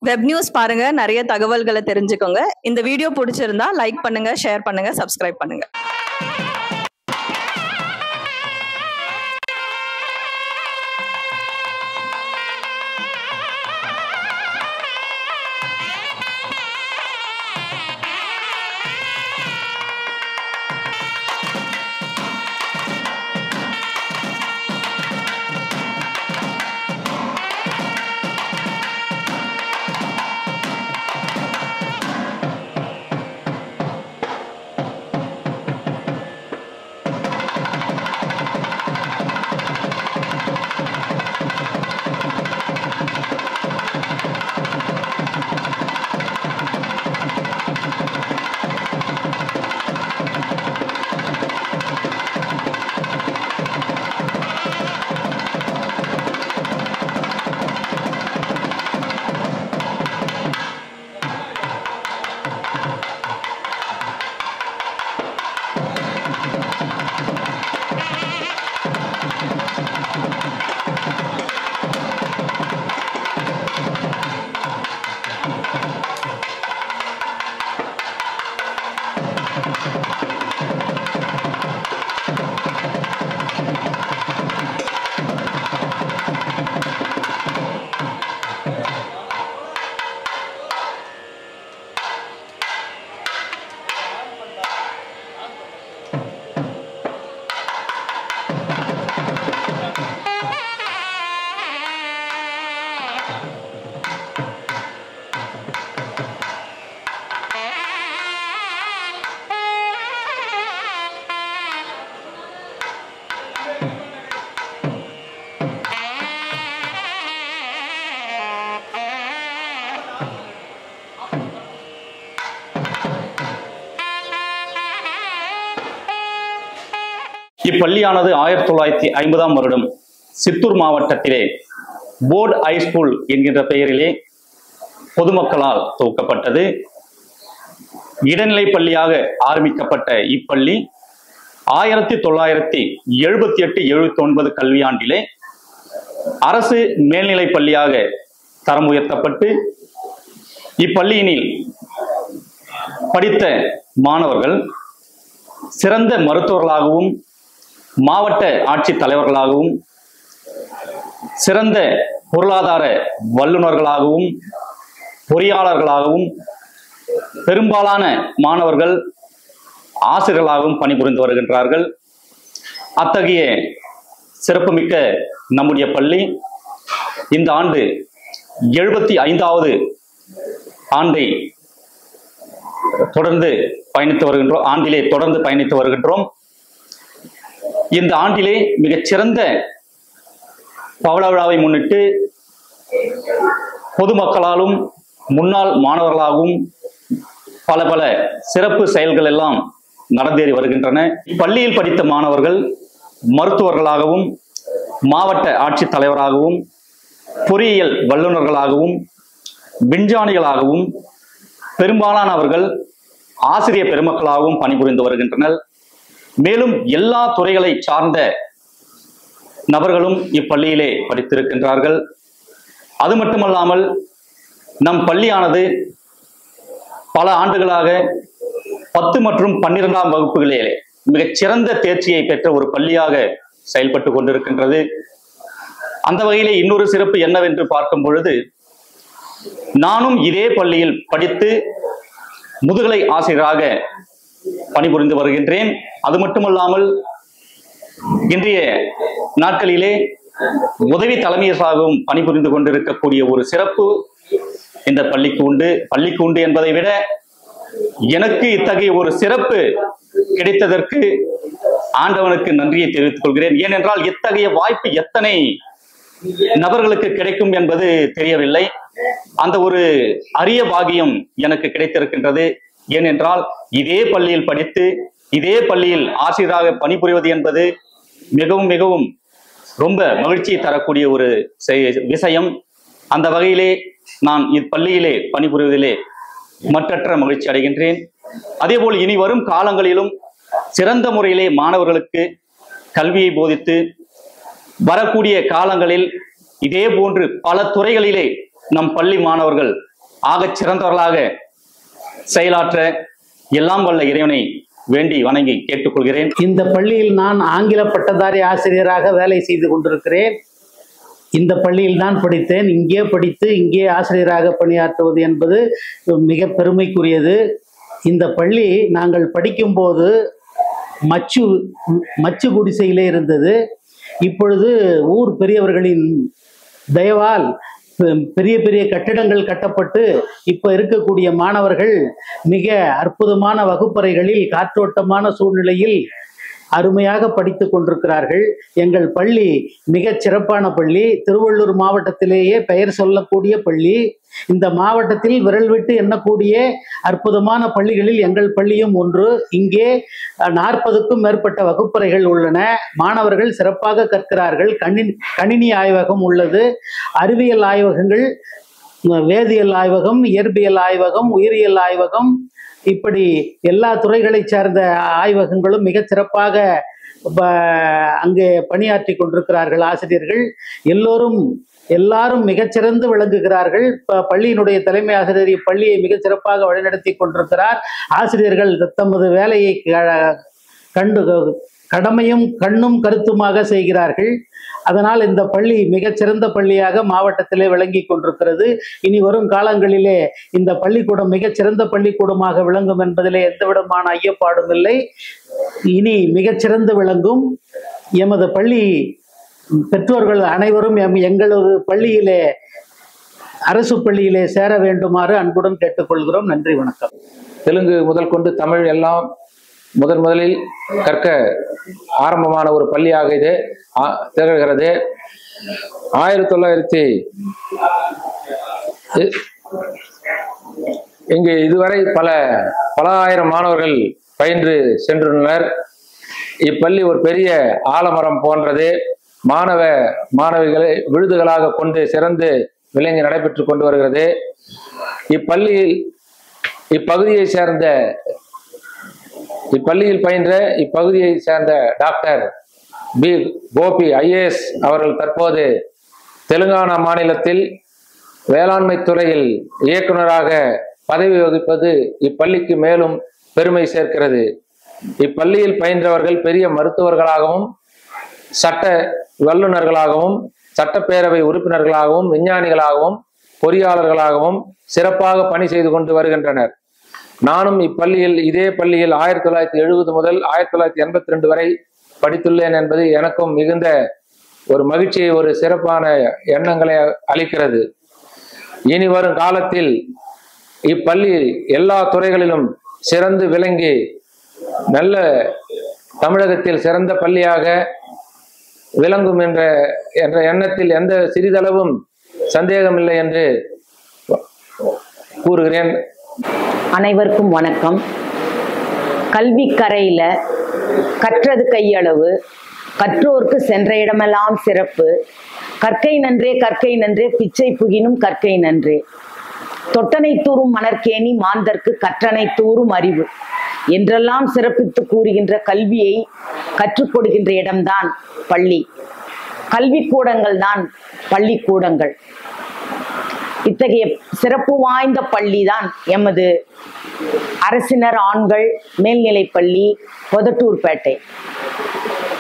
Web news பாருங்க, நிறைய தகவல்களை தெரிஞ்சுக்கோங்க. இந்த வீடியோ பிடிச்சிருந்தா லைக் பண்ணுங்க, ஷேர் பண்ணுங்க, சப்ஸ்கிரைப் பண்ணுங்க. இப்பள்ளியானது 1950ஆம் வருடம் சித்தூர் மாவட்டத்திலே போர்டு ஹைஸ்கூல் என்கின்ற பெயரிலே பொதுமக்களால் துவக்கப்பட்டது. இடைநிலை பள்ளியாக ஆரம்பிக்கப்பட்ட இப்பள்ளி 1978-79 கல்வியாண்டிலே அரசு மேல்நிலை பள்ளியாக தரம் உயர்த்தப்பட்டு இப்பள்ளியினில் படித்த மாணவர்கள் சிறந்த மருத்துவர்களாகவும் மாவட்ட ஆட்சித் தலைவர்களாகவும் சிறந்த பொருளாதார வல்லுநர்களாகவும் பொறியாளர்களாகவும் பெரும்பாலான மாணவர்கள் ஆசிரியர்களாகவும் பணிபுரிந்து வருகின்றார்கள். அத்தகைய சிறப்புமிக்க நம்முடைய பள்ளி இந்த ஆண்டு 75வது ஆண்டை தொடர்ந்து பயணித்து வருகின்றோம். இந்த ஆண்டிலே மிகச்சிறந்த பவள விழாவை முன்னிட்டு பொதுமக்களாலும் முன்னாள் மாணவர்களாகவும் பல சிறப்பு செயல்கள் எல்லாம் நடந்தேறி வருகின்றன. பள்ளியில் படித்த மாணவர்கள் மருத்துவர்களாகவும் மாவட்ட ஆட்சித் தலைவராகவும் பொறியியல் வல்லுநர்களாகவும் விஞ்ஞானிகளாகவும் பெரும்பாலானவர்கள் ஆசிரியர் பெருமக்களாகவும் பணிபுரிந்து வருகின்றனர். மேலும் எல்லா துறைகளை சார்ந்த நபர்களும் இப்பள்ளியிலே படித்திருக்கின்றார்கள். அது மட்டுமல்லாமல் நம் பள்ளியானது பல ஆண்டுகளாக 10 மற்றும் 12ஆம் வகுப்புகளிலே மிகச்சிறந்த தேர்ச்சியை பெற்ற ஒரு பள்ளியாக செயல்பட்டு கொண்டிருக்கின்றது. அந்த வகையிலே இன்னொரு சிறப்பு என்னவென்று பார்க்கும் பொழுது, நானும் இதே பள்ளியில் படித்து முதுகலை ஆசிரியராக பணிபுரிந்து வருகின்றேன். அது மட்டுமல்லாமல் இன்றைய நாட்களிலே உதவி தலைமையாகவும் பணிபுரிந்து கொண்டிருக்கக்கூடிய ஒரு சிறப்பு இந்த பள்ளிக்கு உண்டு என்பதை விட எனக்கு இத்தகைய ஒரு சிறப்பு கிடைத்ததற்கு ஆண்டவனுக்கு நன்றியை தெரிவித்துக் கொள்கிறேன். ஏனென்றால் இத்தகைய வாய்ப்பு எத்தனை நபர்களுக்கு கிடைக்கும் என்பது தெரியவில்லை. அந்த ஒரு அரிய பாக்கியம் எனக்கு கிடைத்திருக்கின்றது. ஏனென்றால் இதே பள்ளியில் படித்து இதே பள்ளியில் ஆசிரியராக பணிபுரிவது என்பது மிகவும் ரொம்ப மகிழ்ச்சியை தரக்கூடிய ஒரு விஷயம். அந்த வகையிலே நான் இப்பள்ளியிலே பணிபுரிவதிலே மற்றற்ற மகிழ்ச்சி அடைகின்றேன். அதேபோல் இனி வரும் காலங்களிலும் சிறந்த முறையிலே மாணவர்களுக்கு கல்வியை போதித்து வரக்கூடிய காலங்களில் இதே போன்று பல துறைகளிலே நம் பள்ளி மாணவர்கள் ஆகச் சிறந்தவர்களாக செயலாற்ற எல்லாம் வல்ல இறைவனை வேண்டி வணங்கி கேட்டுக்கொள்கிறேன். இந்த பள்ளியில் நான் ஆங்கில பட்டதாரி ஆசிரியராக வேலை செய்து கொண்டிருக்கிறேன். இந்த பள்ளியில் தான் படித்தேன். இங்கே படித்து இங்கே ஆசிரியராக பணியாற்றுவது என்பது மிக பெருமைக்குரியது. இந்த பள்ளி நாங்கள் படிக்கும்போது மச்சு குடிசையிலே இருந்தது. இப்பொழுது ஊர் பெரியவர்களின் தயவால் பெரிய பெரிய கட்டிடங்கள் கட்டப்பட்டு இப்ப இருக்கக்கூடிய மாணவர்கள் மிக அற்புதமான வகுப்பறைகளில் காற்றோட்டமான சூழ்நிலையில் அருமையாக படித்து கொண்டிருக்கிறார்கள். எங்கள் பள்ளி மிகச் சிறப்பான பள்ளி. திருவள்ளூர் மாவட்டத்திலேயே பெயர் சொல்லக்கூடிய பள்ளி. இந்த மாவட்டத்தில் விரல் விட்டு எண்ணக்கூடிய அற்புதமான பள்ளிகளில் எங்கள் பள்ளியும் ஒன்று. இங்கே 40க்கும் மேற்பட்ட வகுப்பறைகள் உள்ளன. மாணவர்கள் சிறப்பாக கற்கிறார்கள். கணினி ஆய்வகம் உள்ளது. அறிவியல் ஆய்வகங்கள், வேதியியல் ஆய்வகம், இயற்பியல் ஆய்வகம், உயிரியல் ஆய்வகம், இப்படி எல்லா துறைகளை சார்ந்த ஆய்வகங்களும் மிக சிறப்பாக அங்கே பணியாற்றி கொண்டிருக்கிறார்கள். ஆசிரியர்கள் எல்லாரும் மிகச்சிறந்து விளங்குகிறார்கள். பள்ளியினுடைய தலைமை ஆசிரியர் இப்பள்ளியை மிக சிறப்பாக வழிநடத்தி கொண்டிருக்கிறார். ஆசிரியர்கள் தமது வேலையை கடமையும் கண்ணும் கருத்துமாக செய்கிறார்கள். அதனால் இந்த பள்ளி மிகச்சிறந்த பள்ளியாக மாவட்டத்திலே விளங்கி கொண்டிருக்கிறது. இனி வரும் காலங்களிலே இந்த பள்ளிக்கூடம் மிகச்சிறந்த பள்ளிக்கூடமாக விளங்கும் என்பதிலே எந்தவிதமான ஐயப்பாடும் இல்லை. இனி மிகச்சிறந்து விளங்கும். எமது பள்ளி பெற்றோர்கள் அனைவரும் எங்களது பள்ளியிலே, அரசு பள்ளியிலே சேர வேண்டுமாறு அன்புடன் கேட்டுக்கொள்கிறோம். நன்றி, வணக்கம். தெலுங்கு முதல் கொண்டு தமிழ் எல்லாம் முதலில் கற்க ஆரம்பமான ஒரு பள்ளியாக இது திகழ்கிறது. 1900 இங்கு இதுவரை பல ஆயிரம் மாணவர்கள் பயின்று சென்றுள்ளனர். இப்பள்ளி ஒரு பெரிய ஆலமரம் போன்றது. மாணவிகளை விழுதுகளாக கொண்டு சிறந்து விளங்கி நடைபெற்று கொண்டு வருகிறது. இப்பள்ளியில் பயின்ற இப்பகுதியை சேர்ந்த டாக்டர் பி. கோபி IAS அவர்கள் தற்போது தெலுங்கானா மாநிலத்தில் வேளாண்மை துறையில் இயக்குநராக பதவி வகிப்பது இப்பள்ளிக்கு மேலும் பெருமை சேர்க்கிறது. இப்பள்ளியில் பயின்றவர்கள் பெரிய மருத்துவர்களாகவும், சட்ட வல்லுநர்களாகவும், சட்டப்பேரவை உறுப்பினர்களாகவும், விஞ்ஞானிகளாகவும், பொறியாளர்களாகவும் சிறப்பாக பணி செய்து கொண்டு வருகின்றனர். நானும் இதே பள்ளியில் 1970 முதல் 1982 வரை படித்துள்ளேன் என்பது எனக்கும் மிகுந்த ஒரு மகிழ்ச்சியை, ஒரு சிறப்பான எண்ணங்களை அளிக்கிறது. இனி வரும் காலத்தில் இப்பள்ளி எல்லா துறைகளிலும் சிறந்து விளங்கி நல்ல தமிழகத்தில் சிறந்த பள்ளியாக விளங்கும் என்ற எண்ணத்தில் எந்த சிறிதளவும் சந்தேகமில்லை என்று கூறுகிறேன். அனைவருக்கும் வணக்கம். கல்வி கரையில கற்றது கையளவு, கற்றோர்க்கு சென்ற இடமெல்லாம் சிறப்பு. கற்கை நன்றே கற்கை நன்றே, பிச்சை புகினும் கற்கை நன்றே. தொட்டனை தூறும் மணற்கேணி மாந்தர்க்கு கற்றனை தூறும் அறிவு என்றெல்லாம் சிறப்பித்து கூறுகின்ற கல்வியை கற்றுக் கொடுக்கின்ற இடம்தான் பள்ளி. கல்விக்கூடங்கள் தான் பள்ளிக்கூடங்கள். இத்தகைய சிறப்பு வாய்ந்த பள்ளிதான் எமது அரசினர் ஆண்கள் மேல்நிலைப்பள்ளி பொதட்டூர்பேட்டை.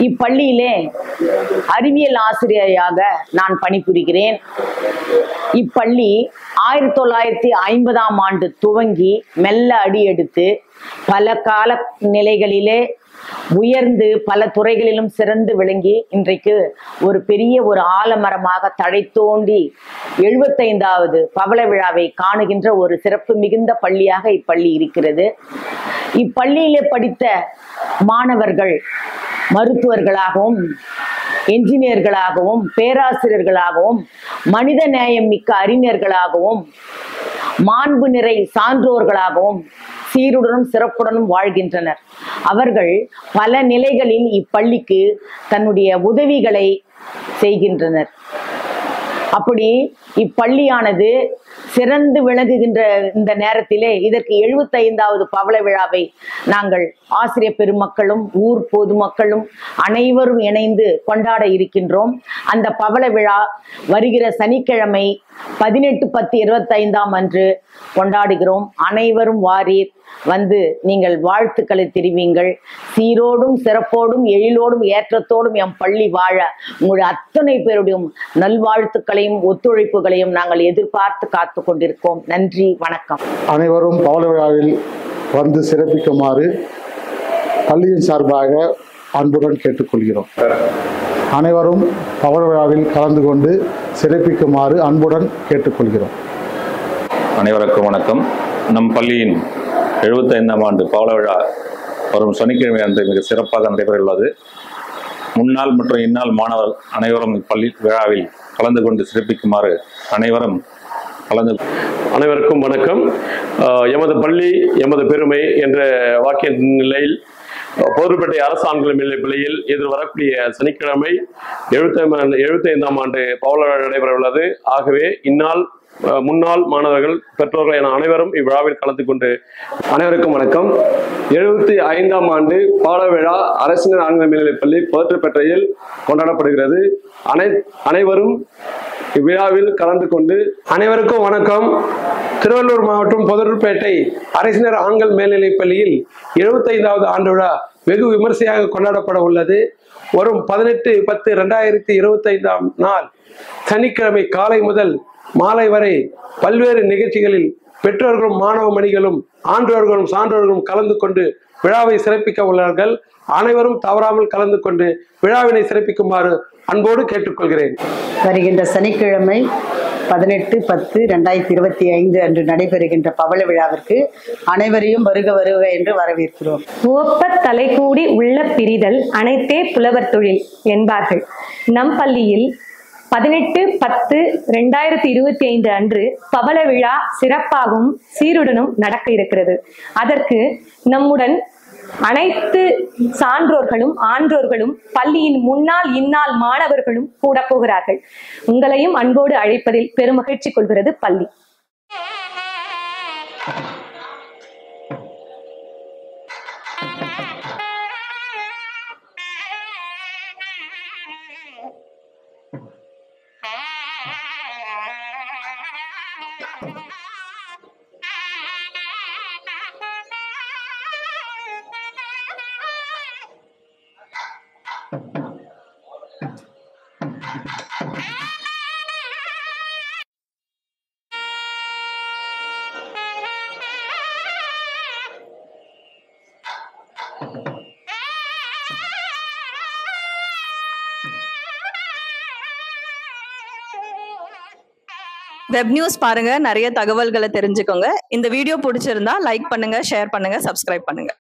இப்பள்ளியிலே அறிவியல் ஆசிரியராக நான் பணிபுரிகிறேன். இப்பள்ளி 1950ஆம் ஆண்டு துவங்கி மெல்ல அடியெடுத்து பல கால நிலைகளிலே உயர்ந்து பல துறைகளிலும் சிறந்து விளங்கி இன்றைக்கு ஒரு பெரிய ஒரு ஆலமரமாக தழைத்தோண்டி 75வது பவள விழாவை காணுகின்ற ஒரு சிறப்பு மிகுந்த பள்ளியாக இப்பள்ளி இருக்கிறது. இப்பள்ளியிலே படித்த மாணவர்கள் மருத்துவர்களாகவும், என்ஜினியர்களாகவும், பேராசிரியர்களாகவும், மனித நேயம் மிக்க அறிஞர்களாகவும், மாண்பு நிறை சான்றோர்களாகவும் சீருடனும் சிறப்புடனும் வாழ்கின்றனர். அவர்கள் பல நிலைகளில் இப்பள்ளிக்கு தன்னுடைய உதவிகளை செய்கின்றனர். அப்படி இப்பள்ளியானது சிறந்து விளங்குகின்ற இந்த நேரத்திலே இதற்கு 75வது பவள விழாவை நாங்கள் ஆசிரியர் பெருமக்களும் ஊர் பொதுமக்களும் அனைவரும் இணைந்து கொண்டாட இருக்கின்றோம். அந்த பவள விழா வருகிற சனிக்கிழமை 18/10/25 அன்று கொண்டாடுகிறோம். அனைவரும் வாரீர், வந்து நீங்கள் வாழ்த்துக்களை தெரிவிங்கள். சீரோடும் சிறப்போடும் எழிலோடும் ஏற்றத்தோடும் எம் பள்ளி வாழ உங்களுடைய அத்தனை பேருடைய நல்வாழ்த்துக்களையும் ஒத்துழைப்புகளையும் நாங்கள் எதிர்பார்த்து காத்து கொண்டிருக்கோம். நன்றி, வணக்கம். அனைவரும் பவள விழாவில் வந்து சிறப்பிக்குமாறு பள்ளியின் சார்பாக அன்புடன் கேட்டுக்கொள்கிறோம். அனைவரும் பவள விழாவில் கலந்து கொண்டு சிறப்பிக்குமாறு அன்புடன் கேட்டுக்கொள்கிறோம். அனைவருக்கும் வணக்கம். நம் பள்ளியின் 75ஆம் ஆண்டு பவள விழா வரும் சனிக்கிழமை அன்று மிக சிறப்பாக நடைபெற உள்ளது. முன்னாள் மற்றும் இந்நாள் மாணவர் அனைவரும் இப்பள்ளி விழாவில் கலந்து கொண்டு சிறப்பிக்குமாறு அனைவரும் அனைவருக்கும் வணக்கம். எமது பள்ளி எமது பெருமை என்ற வாக்கிய நிலையில் போர்பேட்டை அரசு ஆண்கள் மேல்நிலைப் பள்ளியில் எதிர்வரக்கூடிய சனிக்கிழமை 75ஆம் ஆண்டு பவள விழா நடைபெற உள்ளது. ஆகவே இந்நாள் முன்னாள் மாணவர்கள் பெற்றோர்கள் என அனைவரும் இவ்விழாவில் கலந்து கொண்டு அனைவருக்கும் வணக்கம். 75ஆம் ஆண்டு பவள விழா அரசினர் ஆண்கள் மேல்நிலைப் பள்ளி போர்பேட்டையில் கொண்டாடப்படுகிறது. அனைவரும் இவ்விழாவில் கலந்து கொண்டு அனைவருக்கும் வணக்கம். திருவள்ளூர் மாவட்டம் போர்பேட்டை அரசினர் ஆண்கள் மேல்நிலைப் பள்ளியில் 75வது ஆண்டு விழா வெகு விமர்சையாக கொண்டாடப்பட உள்ளது. வரும் 18/10/2025 நாள் சனிக்கிழமை காலை முதல் மாலை வரை பல்வேறு நிகழ்ச்சிகளில் பெற்றோர்களும் மாணவ மணிகளும் ஆன்றோர்களும் சான்றோர்களும் கலந்து கொண்டு விழாவை சிறப்பிக்க உள்ளார்கள். அனைவரும் தவறாமல் கலந்து கொண்டு விழாவினை சிறப்பிக்குமாறு அன்போடு கேட்டுக்கொள்கிறேன். வருகின்ற சனிக்கிழமை 18/10/2025 அன்று நடைபெறுகின்ற பவள விழாவிற்கு அனைவரையும் வருக வருக என்று வரவேற்கிறோம். ஓப்ப தலைக்கூடி உள்ள பிரிதல் அனைத்தே புலவர் தொழில் என்பார்கள். நம் பள்ளியில் 18/10/2025 அன்று பவள விழா சிறப்பாகவும் சீருடனும் நடக்க இருக்கிறது. அதற்கு நம்முடன் அனைத்து சான்றோர்களும் ஆன்றோர்களும் பள்ளியின் முன்னாள் இந்நாள் மாணவர்களும் கூட போகிறார்கள். உங்களையும் அன்போடு அழைப்பதில் பெருமகிழ்ச்சி கொள்கிறது பள்ளி. வெப் நியூஸ் பாருங்க, நிறைய தகவல்களை தெரிஞ்சுக்கோங்க. இந்த வீடியோ பிடிச்சிருந்தா லைக் பண்ணுங்க, ஷேர் பண்ணுங்க, சப்ஸ்கிரைப் பண்ணுங்க.